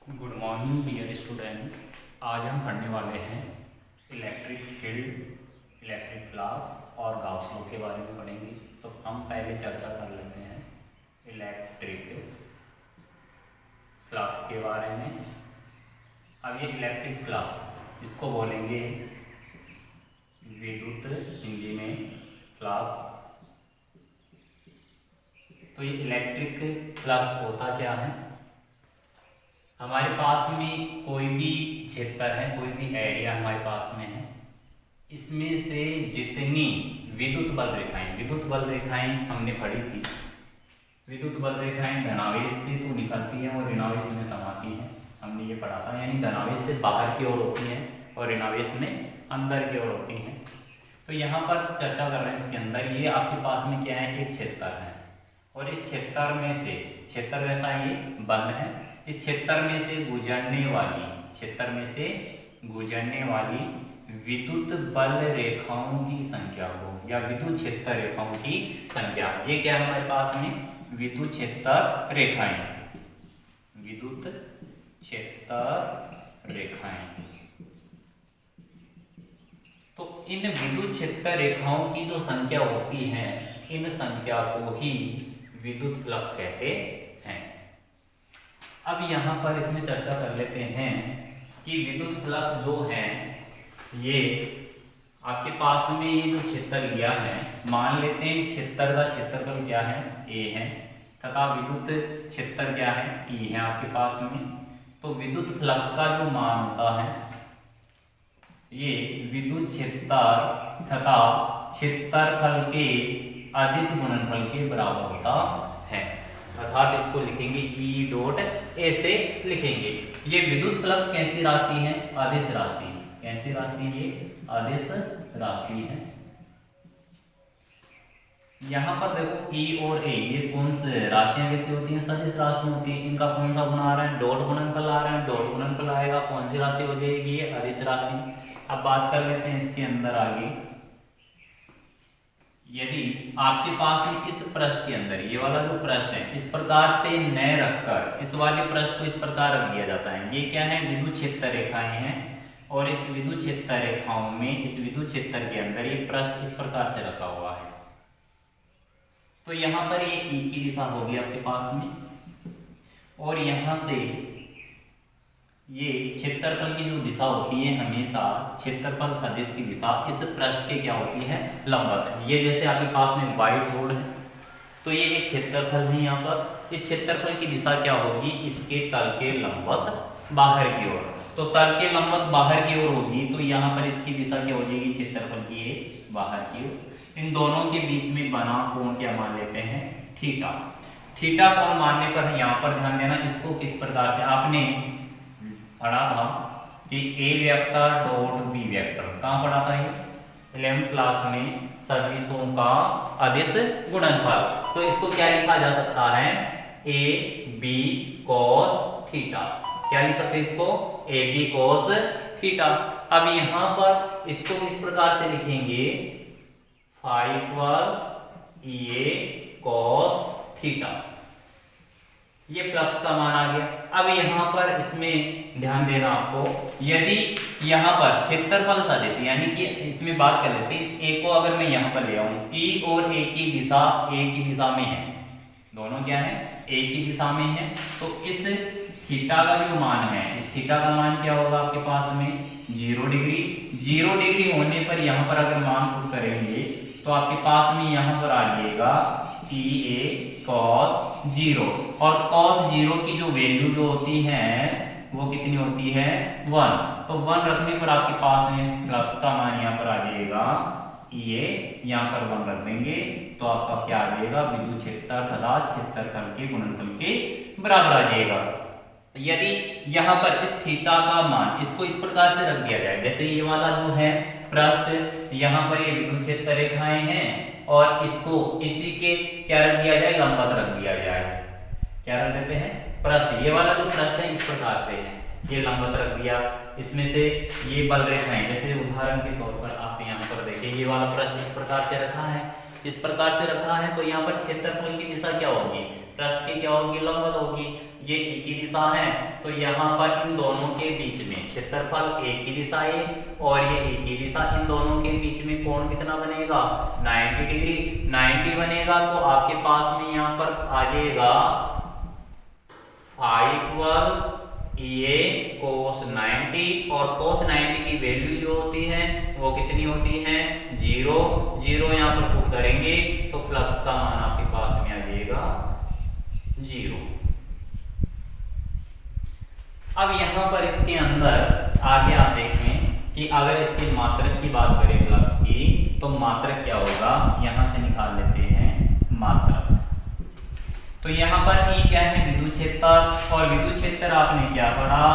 Good morning dear student. आज हम पढ़ने वाले हैं इलेक्ट्रिक फील्ड, इलेक्ट्रिक फ्लक्स और गाउस लॉ के बारे में पढ़ेंगे। तो हम पहले चर्चा कर लेते हैं इलेक्ट्रिक फ्लक्स के बारे में। अब ये इलेक्ट्रिक फ्लक्स इसको बोलेंगे विद्युत, हिंदी में फ्लक्स। तो ये इलेक्ट्रिक फ्लक्स होता क्या है? हमारे पास में कोई भी क्षेत्र है, कोई भी एरिया हमारे पास में है, इसमें से जितनी विद्युत बल रेखाएं हमने पढ़ी थी, विद्युत बल रेखाएं धनावेश से तो निकलती हैं और ऋणावेश में समाती हैं। हमने ये पढ़ा था, यानी धनावेश से बाहर की ओर होती हैं और ऋणावेश में अंदर की ओर होती हैं। तो यहाँ पर चर्चा कर रहे हैं इसके अंदर। ये आपके पास में क्या है, एक क्षेत्र है और इस क्षेत्र में से, क्षेत्र वैसा ये बंद है, इस क्षेत्र में से गुजरने वाली विद्युत बल रेखाओं की संख्या को, या विद्युत क्षेत्र रेखाओं की संख्या, ये क्या है हमारे पास में, विद्युत क्षेत्र रेखाएं, विद्युत क्षेत्र रेखाएं। तो इन विद्युत क्षेत्र रेखाओं की जो संख्या होती है, इन संख्या को ही विद्युत फ्लक्स कहते हैं। अब यहाँ पर इसमें चर्चा कर लेते हैं कि विद्युत फ्लक्स जो है, ये आपके पास में ये जो क्षेत्र लिया है, मान लेते हैं इस क्षेत्र का क्षेत्रफल क्या है, ए है, तथा विद्युत क्षेत्र क्या है, ई है आपके पास में। तो विद्युत फ्लक्स का जो मान होता है, ये विद्युत क्षेत्र तथा क्षेत्रफल के अदिश गुणनफल के बराबर होता है। अर्थात इसको लिखेंगे ई डॉट ए से लिखेंगे। ये विद्युत फ्लक्स कैसी राशि है, अदिश राशि। कैसी राशि, ये अदिश राशि है। यहाँ पर देखो ई और ए, ये कौन से राशियां कैसी होती हैं, सदिश राशि होती है। इनका कौन सा गुण आ रहा है, डॉट गुणनफल आ रहा है। डॉट गुणनफल आएगा, कौन सी राशि हो जाएगी, ये अदिश राशि। अब बात कर लेते हैं इसके अंदर आगे। यदि आपके पास में इस पृष्ठ के अंदर, ये वाला जो पृष्ठ है, इस प्रकार से न रखकर इस वाले पृष्ठ को इस प्रकार रख दिया जाता है, ये क्या है, विद्युत क्षेत्र रेखाएं हैं। और इस विद्युत क्षेत्र रेखाओं में, इस विद्युत क्षेत्र के अंदर ये पृष्ठ इस प्रकार से रखा हुआ है। तो यहाँ पर ये ई की दिशा होगी आपके पास में, और यहाँ से ये क्षेत्रफल की जो दिशा होती है, हमेशा क्षेत्रफल सदिश की दिशा इस पृष्ठ के क्या होती है, लंबवत है। ये जैसे आपके पास में व्हाइट बोर्ड है, तो ये एक क्षेत्रफल है। यहाँ पर इस क्षेत्रफल की दिशा क्या होगी, इसके तल के लंबवत बाहर की ओर। तो तल के लंबवत बाहर की ओर होगी, तो यहाँ पर इसकी दिशा क्या हो जाएगी, क्षेत्रफल की बाहर की ओर। इन दोनों के बीच में बना कोण क्या मान लेते हैं, थीटा। थीटा कोण मानने पर यहाँ पर ध्यान देना, इसको किस प्रकार से आपने पढ़ा था कि ए वेक्टर डॉट बी वेक्टर, कहाँ पढ़ा था ये, 11वीं क्लास में, सदिशों का अदिश गुणनफल। तो इसको क्या लिखा जा सकता है, ए बी कॉस थीटा। क्या लिख सकते हैं इसको, ए बी कॉस थीटा। अब यहाँ पर इसको इस प्रकार से लिखेंगे, फाई इक्वल ए कॉस थीटा। ये फ्लक्स का मान आ गया। अब यहाँ पर इसमें ध्यान देना आपको, यदि यहाँ पर क्षेत्रफल सदिश, यानी कि इसमें बात कर लेते हैं, इस ए को अगर मैं यहाँ पर ले आऊं, ई और ए की दिशा ए की दिशा में है, दोनों क्या है, ए की दिशा में है। तो इस थीटा का जो मान है, इस थीटा का मान क्या होगा आपके पास में, 0 डिग्री। 0 डिग्री होने पर यहाँ पर अगर मान पुट करेंगे, तो आपके पास में यहाँ पर आ जाएगा ई ए कॉस 0। और कॉस 0 की जो वैल्यू जो होती है, वो कितनी होती है, 1। तो 1 रखने पर आपके पास में फ्लक्स का मान यहाँ पर आ जाएगा, ये यहाँ पर 1 रख देंगे, तो आपका क्या आ जाएगा, विद्युत क्षेत्र तथा क्षेत्रफल के गुणनफल के बराबर आ जाएगा। यदि यहाँ पर इस थीटा का मान, इसको इस प्रकार से रख दिया जाए, जैसे ये वाला जो है पृष्ठ, यहाँ पर ये विद्युत क्षेत्र रेखाएं हैं, और इसको इसी के क्या रख दिया जाए, लंबवत रख दिया जाए। क्या रख देते हैं, पृष्ठ। ये वाला जो पृष्ठ है इस प्रकार से है, ये लंबवत रख दिया। इसमें से ये बल रेखाएं, जैसे उदाहरण के तौर पर आप यहाँ पर देखिए, ये वाला पृष्ठ इस प्रकार से रखा है, इस प्रकार से रखा है, तो यहाँ पर क्षेत्रफल की दिशा क्या होगी, पृष्ठ की क्या होगी, लंबवत होगी। ये e की दिशा है, तो यहाँ पर इन दोनों के बीच में क्षेत्रफल a की दिशा है और ये a की दिशा, इन दोनों के बीच में कोण कितना बनेगा 90 डिग्री। 90 बनेगा तो आपके पास में यहाँ पर आ जाएगा 5 ये cos 90 और cos 90 की वैल्यू जो होती है वो कितनी होती है 0। 0 यहाँ पर पुट करेंगे तो फ्लक्स का मान आपके पास में आ जाएगा 0। अब यहाँ पर इसके अंदर आगे आप देखें कि अगर इसकी मात्रक की बात करें फ्लक्स की, तो मात्रक क्या होगा, यहां से निकाल लेते हैं मात्रक। तो यहाँ पर E क्या है विद्युत क्षेत्र, और विद्युत क्षेत्र आपने क्या पढ़ा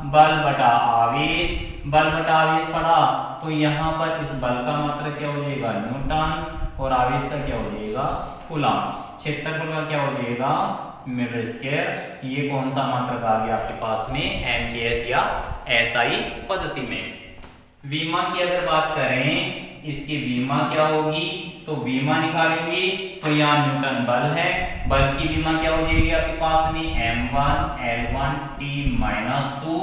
बल बटा आवेश, बल बटा आवेश पढ़ा। तो यहाँ पर इस बल का मात्रक क्या हो जाएगा न्यूटन और आवेश का क्या हो जाएगा कूलम, क्षेत्रफल का क्या हो जाएगा मीटर स्क्वायर। ये कौन सा मात्रक आ गया आपके पास में एमकेएस या एसआई पद्धति में। विमा की अगर बात करें, इसकी विमा क्या होगी, तो विमा निकालेंगे तो यहाँ न्यूटन बल है, बल की विमा क्या हो जाएगी आपके पास में m1 l1 t-2,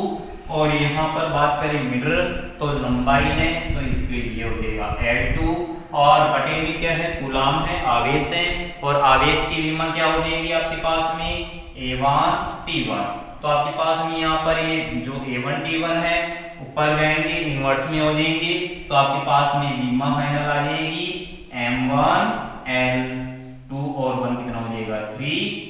और यहाँ पर बात करें मीटर तो लंबाई है तो इसके लिए हो जाएगा l2, और बटे में क्या है कूलम है आवेश है, और आवेश की विमा क्या हो जाएगी आपके पास में a1 t1। तो आपके पास में यहाँ पर ये जो a1 t1 है ऊपर जाएंगे इनवर्स में हो जाएंगे, तो आपके पास में विमा फाइनल आ जाएगी m1 l2 और 1 कितना हो जाएगा 3,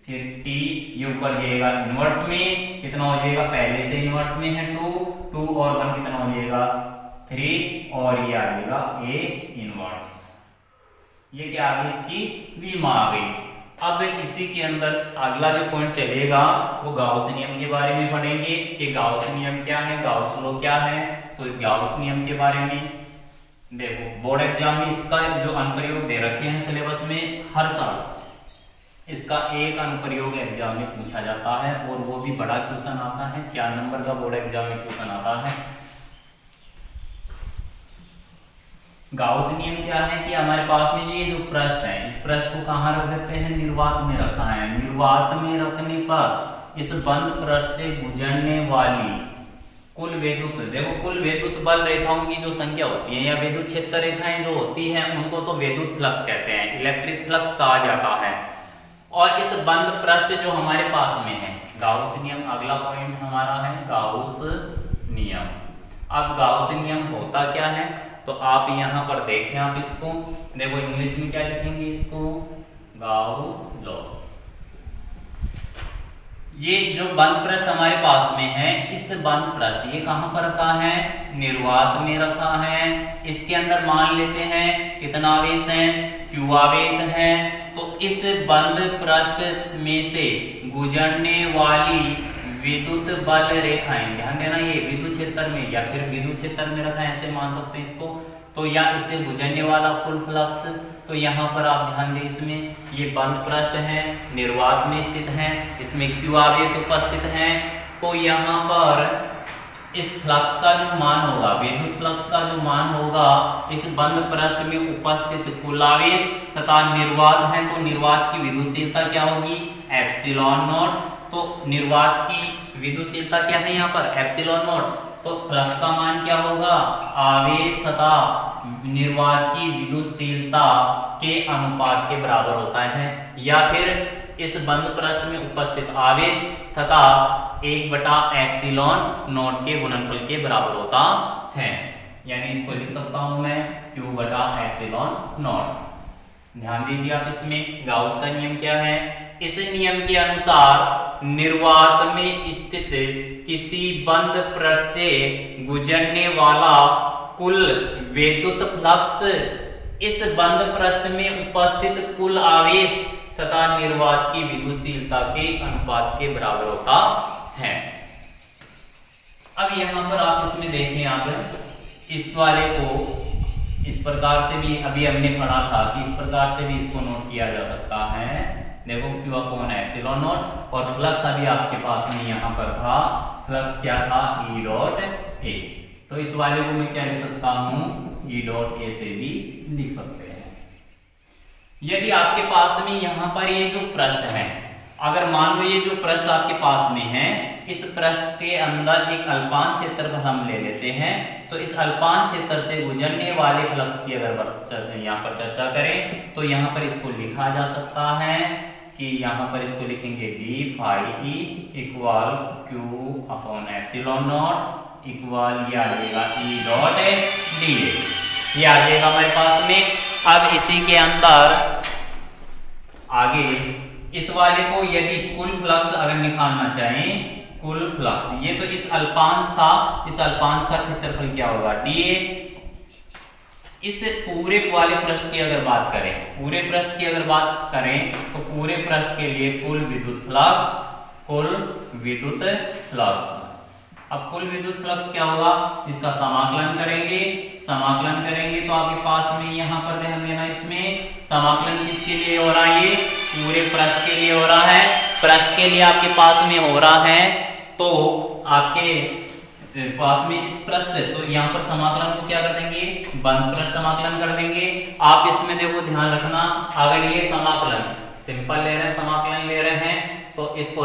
फिर t ये ऊपर जाएगा इनवर्स में कितना हो जाएगा, पहले से इनवर्स में है 2 और 1 कितना हो जाएगा 3, और ये आ जाएगा a इनवर्स। ये क्या आ गई इसकी विमा आ गई। अब इसी के अंदर अगला जो पॉइंट चलेगा वो गाउस नियम के बारे में पढ़ेंगे कि गाउस नियम क्या है, गाउस लॉ क्या है। तो गाउस नियम के बारे में देखो बोर्ड एग्जाम में इसका जो अनुप्रयोग दे रखे हैं सिलेबस में, हर साल इसका एक अनुप्रयोग एग्जाम में पूछा जाता है, और वो भी बड़ा क्वेश्चन आता है, 4 नंबर का बोर्ड एग्जाम में क्वेश्चन आता है। गाउस नियम क्या है कि हमारे पास में ये जो पृष्ठ है इस पृष्ठ को कहाँ रख देते हैं, निर्वात में रखा है। निर्वात में रखने पर इस बंद पृष्ठ से गुजरने वाली कुल विद्युत, देखो कुल विद्युत बल रेखाओं की जो संख्या होती है या विद्युत क्षेत्र रेखाएं जो होती हैं उनको तो विद्युत फ्लक्स कहते हैं, इलेक्ट्रिक फ्लक्स कहा जाता है। और इस बंद पृष्ठ जो हमारे पास में है, गाउस नियम अगला पॉइंट हमारा है गाउस नियम। अब गाउस नियम होता क्या है, तो आप यहाँ पर देखें, आप इसको देखो इंग्लिश में क्या लिखेंगे, इसको गाउस लॉ। ये जो बंद पृष्ठ हमारे पास में है, इस बंद पृष्ठ ये कहाँ पर रखा है, निर्वात में रखा है। इसके अंदर मान लेते हैं कितना आवेश है, Q आवेश है। तो इस बंद पृष्ठ में से गुजरने वाली विद्युत बल रेखाएं, ध्यान देना ये विद्युत क्षेत्र में या फिर विद्युत क्षेत्र में रखा है, ऐसे मान सकते हैं इसको। तो या इससे गुजरने वाला कुल फ्लक्स, तो यहाँ पर आप ध्यान दें, इसमें ये बंद पृष्ठ है, निर्वात में स्थित है, इसमें Q आवेश उपस्थित है। तो यहाँ पर इस फ्लक्स का जो मान होगा, विद्युत फ्लक्स का जो मान होगा, इस बंद पृष्ठ में उपस्थित कुल आवेश तथा निर्वात है, तो निर्वात की विद्युतशीलता क्या होगी एप्सिलॉन नॉट। तो निर्वात की विद्युतशीलता क्या है यहाँ पर एप्सिलॉन नॉट। तो फ्लक्स का मान क्या होगा, आवेश तथा निर्वात की विद्युतशीलता के अनुपात के बराबर होता है, या फिर इस बंद पृष्ठ में उपस्थित आवेश तथा 1 एप्सिलॉन नॉट के गुणनफल के बराबर होता है। यानी इसको लिख सकता हूं मैं Q बटा एप्सिलॉन नॉट। ध्यान दीजिए आप, इसमें गाउस का नियम क्या है, इस नियम के अनुसार निर्वात में स्थित किसी बंद पृष्ठ से गुजरने वाला कुल विद्युत फ्लक्स इस बंद पृष्ठ में उपस्थित कुल आवेश तथा निर्वात की विद्युतशीलता के अनुपात के बराबर होता है। अब यहाँ पर आप इसमें देखें, आप इस वाले को इस प्रकार से भी अभी हमने पढ़ा था कि इस प्रकार से भी इसको नोट किया जा सकता है। देखो Q अपॉन एप्सिलॉन नॉट, और फ्लक्स अभी आपके पास में यहाँ पर था, फ्लक्स क्या था E डॉट A। तो इस वाले को मैं क्या लिख सकता हूँ, E डॉट A से भी लिख सकते हैं। यदि आपके पास में यहाँ पर ये जो पृष्ठ है, अगर मान लो ये जो पृष्ठ आपके पास में है, इस पृष्ठ के अंदर एक अल्पांश क्षेत्रफल हम ले लेते हैं, तो इस अल्पांश क्षेत्र से गुजरने वाले फ्लक्स की अगर यहाँ पर चर्चा करें तो यहाँ पर इसको लिखा जा सकता है कि यहाँ पर इसको लिखेंगे D phi E equal Q upon epsilon naught equal ये आ जाएगा ई डॉट डी ये आ जाएगा हमारे पास में। अब इसी के अंदर आगे इस वाले को यदि कुल फ्लक्स अगर निकालना चाहें, कुल फ्लक्स ये तो इस अल्पांश था, इस अल्पांश का क्षेत्रफल क्या होगा डी। इस पूरे वाले पृष्ठ की अगर बात करें, पूरे पृष्ठ की अगर बात करें तो पूरे पृष्ठ के लिए कुल विद्युत फ्लक्स अब कुल विद्युत फ्लक्स क्या होगा, इसका समाकलन करेंगे तो आपके पास में यहाँ पर ध्यान देना, इसमें समाकलन किसके लिए हो रहा है, ये पूरे पृष्ठ के लिए हो रहा है। पृष्ठ के लिए आपके पास में हो रहा है तो आपके पास में इस पृष्ठ, तो यहाँ पर समाकलन को क्या कर देंगे, बंद पृष्ठ समाकलन कर देंगे। आप इसमें देखो ध्यान रखना, अगर ये समाकलन सिंपल ले रहे हैं, समाकलन ले रहे हैं तो इसको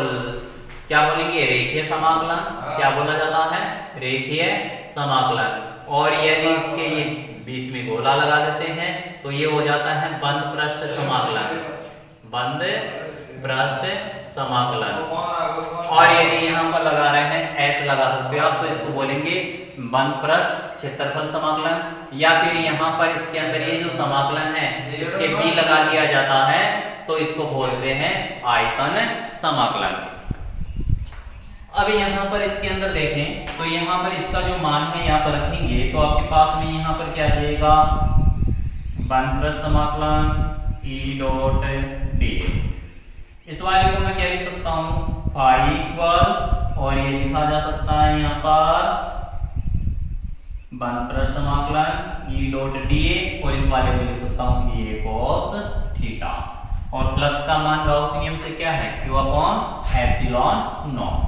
क्या बोलेंगे, रेखीय समाकलन। क्या बोला जाता है, रेखीय समाकलन। और यदि इसके ये बीच में गोला लगा देते हैं तो ये हो जाता है बंद पृष्ठ समाकलन, बंद पृष्ठ समाकलन। और यदि यहाँ पर लगा रहे हैं ऐसे लगा सकते हो आप, तो इसको बोलेंगे बंद पृष्ठ क्षेत्रफल समाकलन। या फिर यहाँ पर इसके अंदर ये जो समाकलन है इसके बी लगा दिया जाता है तो इसको बोलते हैं आयतन समाकलन। अब यहाँ पर इसके अंदर देखें तो यहाँ पर इसका जो मान है यहाँ पर रखेंगे तो आपके पास में यहाँ पर क्या आ जाएगा, बंद पृष्ठ समाकलन ई डॉट डी। इस वाले को मैं क्या लिख सकता हूँ, फाई इक्वल, और ये लिखा जा सकता है यहाँ पर बंद पृष्ठ समाकलन ई डॉट डी, और इस वाले को लिख सकता हूँ ए कॉस थीटा। और फ्लक्स का मान गाउस नियम से क्या है, क्यू अपॉन एप्सिलॉन नॉट।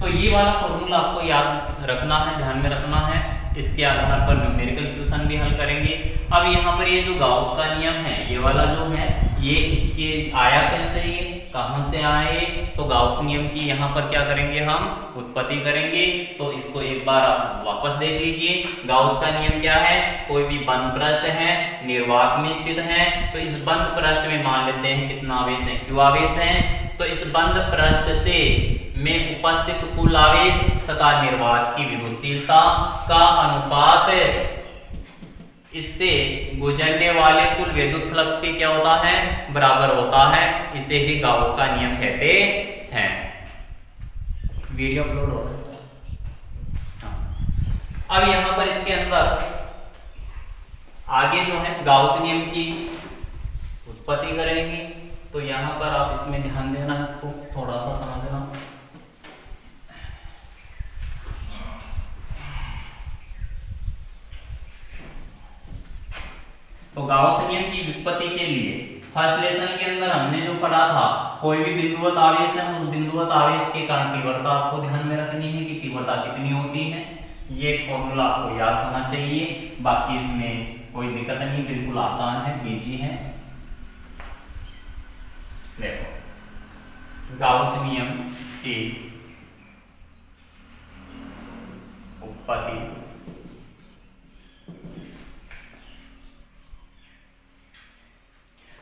तो ये वाला फॉर्मूला आपको याद रखना है, ध्यान में रखना है। इसके आधार पर न्यूमेरिकल क्वेश्चन भी हल करेंगे। अब यहाँ पर ये जो गाउस का नियम है, ये वाला जो है, ये इसके आया कैसे, ये कहाँ से आए, तो गाउस नियम की यहाँ पर क्या करेंगे, हम उत्पत्ति करेंगे। तो इसको एक बार आप वापस देख लीजिए। गाउस का नियम क्या है, कोई भी बंद पृष्ठ है, निर्वात में स्थित है, तो इस बंद पृष्ठ में मान लेते हैं कितना आवेश है, क्यू आवेश है। तो इस बंद पृष्ठ से में उपस्थित कुल आवेश तथा निर्वात की विद्युतशीलता का अनुपात इससे गुजरने वाले कुल विद्युत फ्लक्स के क्या होता है, बराबर होता है। इसे ही गाउस का नियम कहते हैं। वीडियो अपलोड हो रहा है सर। अब यहां पर इसके अंदर आगे जो है गाउस नियम की उत्पत्ति करेंगे। तो यहां पर आप इसमें ध्यान देना, इसको थोड़ा सा समझना। तो गाउस नियम की व्युत्पत्ति के लिए फर्स्ट लेसन के अंदर हमने जो पढ़ा था, कोई भी बिंदुवत आवेश है, उस बिंदुवत आवेश के कारण तीव्रता आपको ध्यान में रखनी है कि तीव्रता कितनी होती है। ये फॉर्मूला आपको याद होना चाहिए। बाकी इसमें कोई दिक्कत नहीं, बिल्कुल आसान है, इजी है। देखो गाउस नियम की उत्पत्ति।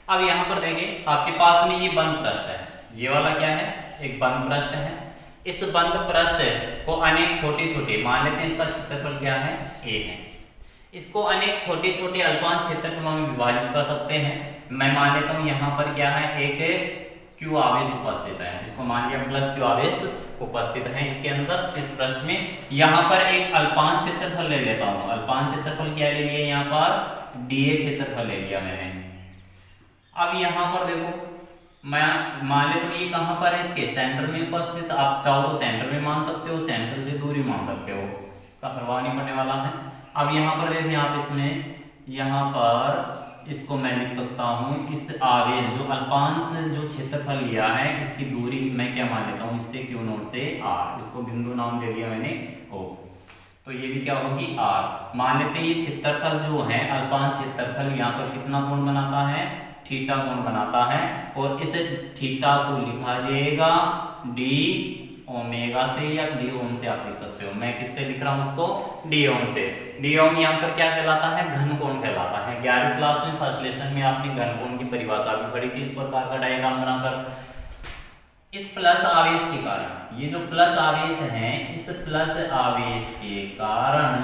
अब यहां पर देखें आपके पास में ये बंद पृष्ठ है, ये वाला क्या है, एक बंद पृष्ठ है। इस बंद पृष्ठ को अनेक छोटे छोटे, मान लेते हैं इसका क्षेत्रफल क्या है, ए है। इसको अनेक छोटे छोटे अल्पांश क्षेत्रफलों में विभाजित कर सकते हैं। मैं मान लेता हूं यहां पर क्या है, एक क्यू आवेश उपस्थित है, इसको मान लिया प्लस क्यू आवेश उपस्थित है इसके अंदर, इस पृष्ठ में। यहां पर एक अल्पांश क्षेत्रफल ले लेता हूं। अल्पांश क्षेत्रफल क्या ले लिया, यहाँ पर डीए क्षेत्रफल ले लिया मैंने। अब यहाँ पर देखो, मैं मान ले तो ये कहाँ पर है, इसके सेंटर में उपस्थित। आप चाहो तो सेंटर में मान सकते हो, सेंटर से दूरी मान सकते हो, इसका परवाह नहीं पड़ने वाला है। अब यहाँ पर देखें आप, इसमें यहाँ पर इसको मैं लिख सकता हूँ, इस आवेश जो अल्पांश जो क्षेत्रफल लिया है, इसकी दूरी मैं क्या मान लेता हूँ, इससे क्यू नोट से आर, इसको बिंदु नाम दे दिया मैंने ओ। तो ये भी क्या होगी, आर। मान लेते हैं ये क्षेत्रफल जो है, अल्पांश क्षेत्रफल यहाँ पर कितना कोण बनाता है, थीटा कोण बनाता है और इस थीटा को लिखा जाएगा डी ओमेगा से या डी ओम से आप लिख सकते हो। मैं किससे लिख रहा हूँ उसको? डी ओम से। डी ओम यहाँ पर क्या कहलाता है? घन कोण कहलाता है। 11वीं क्लास में फर्स्ट लेसन में आपने घन कोण की परिभाषा भी पढ़ी थी इस प्रकार का डायग्राम बनाकर। इस प्लस आवेश के कारण, ये जो प्लस आवेश है, इस प्लस आवेश के कारण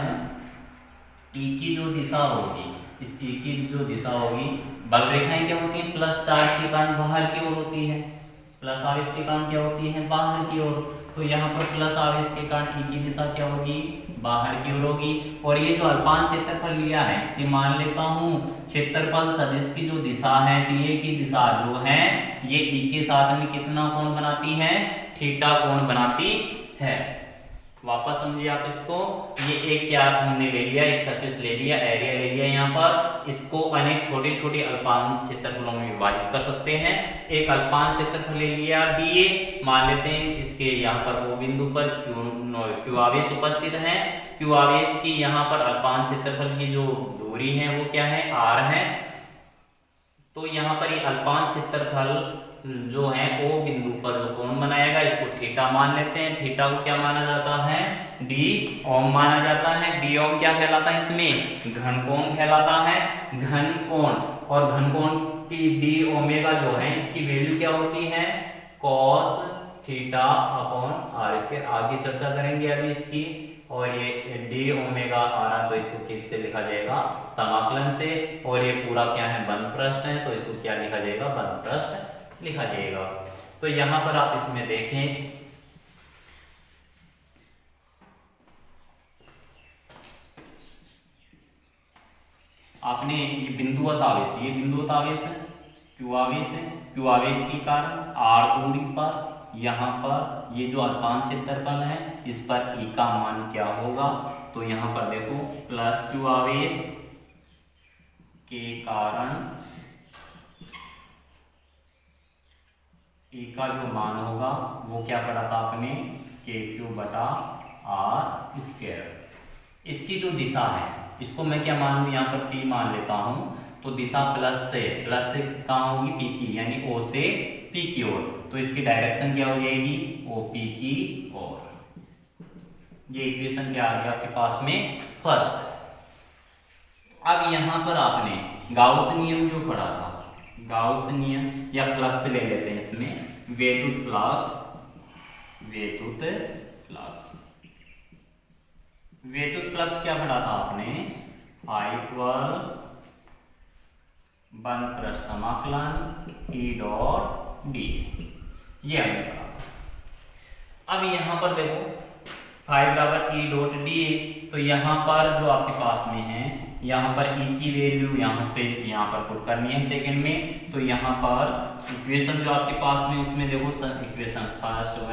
ई की जो दिशा होगी, इस ई की जो दिशा होगी, बल रेखाएं क्या होती हैं? प्लस चार्ज के कारण बाहर की ओर होती है, प्लस आवेश के कारण क्या होती है? बाहर की ओर। तो यहाँ पर प्लस आवेश के कारण ई की दिशा क्या होगी? बाहर की ओर होगी। और ये जो अल्पांश क्षेत्रफल लिया है, इसकी मान लेता हूँ क्षेत्रफल सदिश की जो दिशा है, डीए की दिशा जो है, ये ई के साथ में कितना कोण बनाती है? थीटा कोण बनाती है। वापस समझिए आप इसको। ये एक क्या हमने ले लिया, एक सरफेस ले लिया, एरिया ले लिया यहाँ पर। इसको अनेक छोटे छोटे अल्पांश क्षेत्रफलों में विभाजित कर सकते हैं। एक अल्पांश क्षेत्रफल ले लिया डीए, मान लेते हैं इसके यहाँ पर ओ बिंदु पर क्यू आवेश उपस्थित है। क्यू आवेश की यहाँ पर अल्पांश क्षेत्रफल की जो दूरी है वो क्या है? आर है। तो यहाँ पर ये अल्पांश क्षेत्रफल जो है ओ बिंदु पर जो कोण बनाएगा, इसको थीटा मान लेते हैं। थीटा को क्या माना जाता है? डी ओम माना जाता है। डी ओम क्या कहलाता है? इसमें घन कोण कहलाता है। घन कोण, और घन कोण की डी ओमेगा जो है, इसकी वैल्यू क्या होती है? Cos theta upon R. इसके आगे चर्चा करेंगे अभी इसकी। और ये डी ओमेगा आ रहा, तो इसको किससे लिखा जाएगा? समाकलन से। और ये पूरा क्या है? बंद पृष्ठ है, तो इसको क्या लिखा जाएगा? बंद पृष्ठ लिखा जाएगा। तो यहां पर आप इसमें देखें, आपने ये बिंदुवत आवेश, ये बिंदुवत आवेश है, क्यू आवेश है। क्यू आवेश के कारण आर दूरी पर यहाँ पर ये जो अल्पांश क्षेत्रफल है, इस पर ई का मान क्या होगा? तो यहाँ पर देखो, प्लस क्यू आवेश के कारण ई का जो मान होगा वो क्या पढ़ा था आपने? के क्यू बटा आर स्क्वायर। इसकी जो दिशा है, इसको मैं क्या मान लूँ? यहाँ पर पी मान लेता हूँ। तो दिशा प्लस से कहाँ होगी? पी की, यानी ओ से पी की ओर। तो इसकी डायरेक्शन क्या हो जाएगी? ओ पी की ओर। ये इक्वेशन क्या आ गया आपके पास में? फर्स्ट। अब यहाँ पर आपने गाउस नियम जो पढ़ा था, गाउस नियम या फ्लक्स ले लेते हैं इसमें, वैद्युत फ्लक्स, वैद्युत फ्लक्स। वैद्युत फ्लक्स क्या पढ़ा था आपने? I बंद पृष्ठ समाकलन E डॉट डी, ये हमने पढ़ा। अब यहां पर देखो, बराबर E डॉट डी। तो यहां पर जो आपके पास में है, यहाँ पर E की वैल्यू यहाँ से यहाँ पर पुट करनी है सेकंड में। तो यहाँ पर इक्वेशन जो आपके पास में, उसमें देखो इक्वेशन फर्स्ट व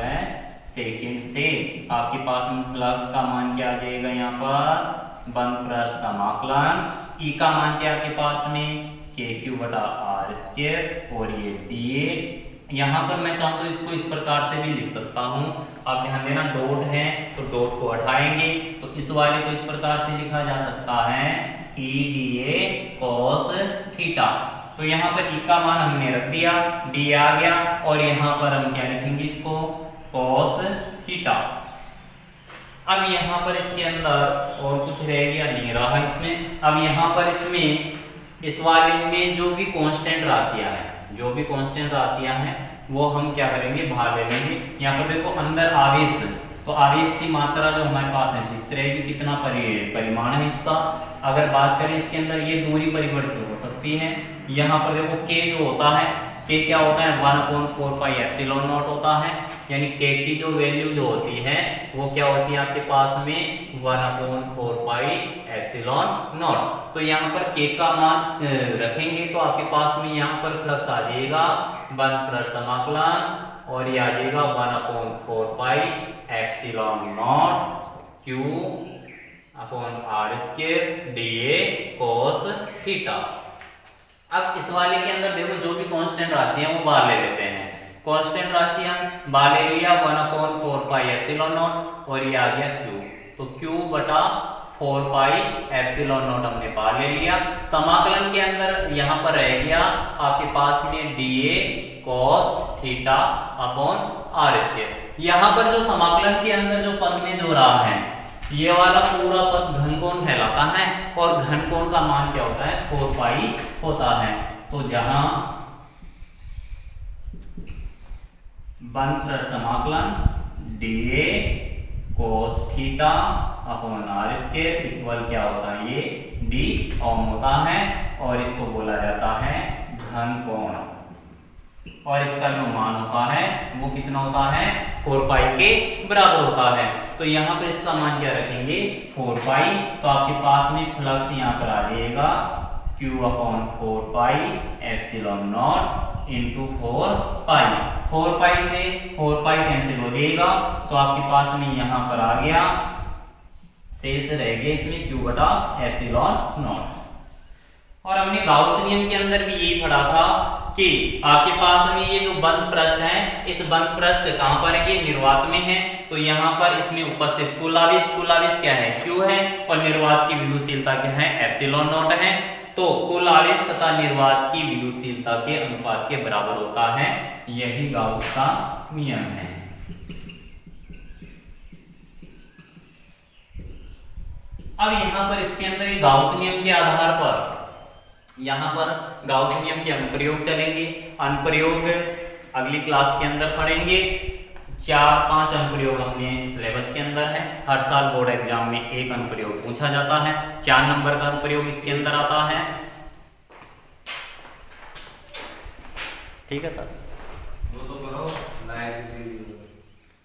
सेकंड से आपके पास में फ्लक्स का मान क्या आ जाएगा? यहाँ पर बंद पृष्ठ समाकलन E का मान क्या आपके पास में? के क्यू बटा आर स्क्वायर। और ये डी ए, यहाँ पर मैं चाहता हूँ इसको इस प्रकार से भी लिख सकता हूँ। आप ध्यान देना, डॉट है तो डॉट को हटाएंगे, तो इस वाले को इस प्रकार से लिखा जा सकता है E D A cos theta. तो यहाँ पर ई का मान हमने रख दिया, डी आ गया, और यहाँ पर हम क्या लिखेंगे? इसको कॉस थीटा। अब यहाँ पर इसके अंदर और कुछ रह गया? नहीं रहा इसमें। अब यहाँ पर इसमें इस वाले में जो भी कांस्टेंट राशियां हैं, जो भी कांस्टेंट राशियां हैं, वो हम क्या करेंगे? बाहर ले लेंगे। यहाँ पर देखो, अंदर आवेश, तो आवेश की मात्रा जो हमारे पास है फिक्स रहेगी। कितना परिमाण है इसका? अगर बात करें इसके अंदर, ये दूरी परिवर्तित हो सकती है। यहाँ पर देखो, के जो होता है, के क्या होता है? 1/4 पाई एप्सिलॉन नॉट होता है। यानी के की जो वैल्यू जो होती है वो क्या होती है आपके पास में? 1/4 पाई एप्सिलॉन नॉट। तो यहाँ पर के का मान रखेंगे तो आपके पास में यहाँ पर फ्लक्स आ जाएगा बंद पृष्ठ समाकलन, और ये आ जाएगा 1/4 pi epsilon naught Q upon R square D A cos theta. अब इस वाले के अंदर देखो, जो भी कांस्टेंट राशि है वो बाहर ले लेते हैं। कांस्टेंट राशियां बाहर ले लिया, 1/4 पाई एप्सिलॉन नॉट, और ये आ गया क्यू। तो क्यू बटा 4 पाई एप्सिलॉन नॉट हमने बाहर ले लिया। समाकलन के अंदर यहाँ पर रह गया आपके पास में dA cos theta upon r square. यहाँ पर जो समाकलन के अंदर जो पद में जो रहा है ये वाला पूरा पद घनकोण कहलाता है और घनकोण का मान क्या होता है 4 पाई होता है। तो जहां बंद पृष्ठ समाकलन dA cos theta upon r square equal क्या होता है ये d ओम होता है और इसको बोला जाता है घनकोण और इसका जो मान होता है वो कितना होता है 4 पाई के बराबर होता है। तो यहाँ पर इसका मान क्या रखेंगे 4 पाई। तो आपके पास में फ्लक्स यहाँ पर आ जाएगा Q upon 4 pi epsilon not into 4 पाई। 4 पाई से 4 पाई कैंसिल हो जाएगा तो आपके पास में यहाँ पर आ गया शेष रह गया इसमें Q बटा एप्सिलॉन नॉट। और हमने गाउस नियम के अंदर भी यही पढ़ा था कि आपके पास में ये जो बंद पृष्ठ है इस बंद पृष्ठ कहां पर है ये निर्वात में है। तो यहाँ पर इसमें उपस्थित कुल आवेश क्या है Q है और निर्वात की विद्युतशीलता क्या है एप्सिलॉन नॉट है। तो कुल आवेश तथा निर्वात की विद्युतशीलता के अनुपात के बराबर होता है, यही गाउस का नियम है। अब यहाँ पर इसके अंदर गाउस नियम के आधार पर यहाँ पर गाउस नियम के अनुप्रयोग चलेंगे। अनुप्रयोग अगली क्लास के अंदर पढ़ेंगे। 4-5 अनुप्रयोग हमने सिलेबस के अंदर है। हर साल बोर्ड एग्जाम में एक अनुप्रयोग पूछा जाता है, 4 नंबर का अनुप्रयोग इसके अंदर आता है। ठीक है सर, वो तो करो